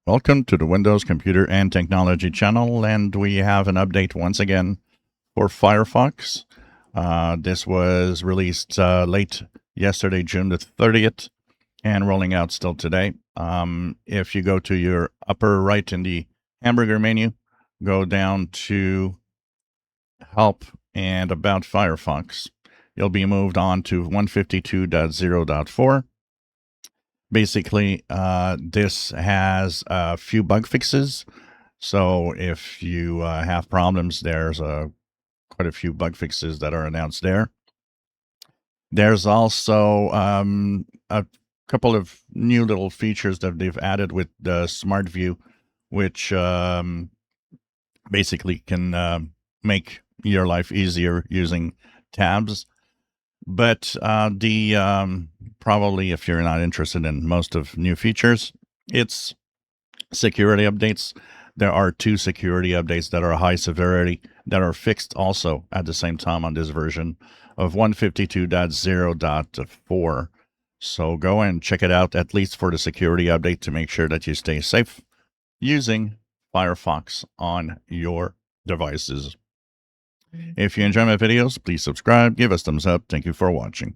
Welcome to the Windows Computer and Technology channel, and we have an update once again for Firefox. This was released late yesterday, June the 30th, and rolling out still today. If you go to your upper right in the hamburger menu, go down to Help and About Firefox. You'll be moved on to 152.0.4. Basically, this has a few bug fixes. So if you have problems, there's quite a few bug fixes that are announced there. There's also a couple of new little features that they've added with the Smart View, which basically can make your life easier using tabs. But probably if you're not interested in most of new features, it's security updates. There are two security updates that are high severity that are fixed also at the same time on this version of 152.0.4. So go and check it out, at least for the security update, to make sure that you stay safe using Firefox on your devices. If you enjoy my videos, please subscribe, give us thumbs up. Thank you for watching.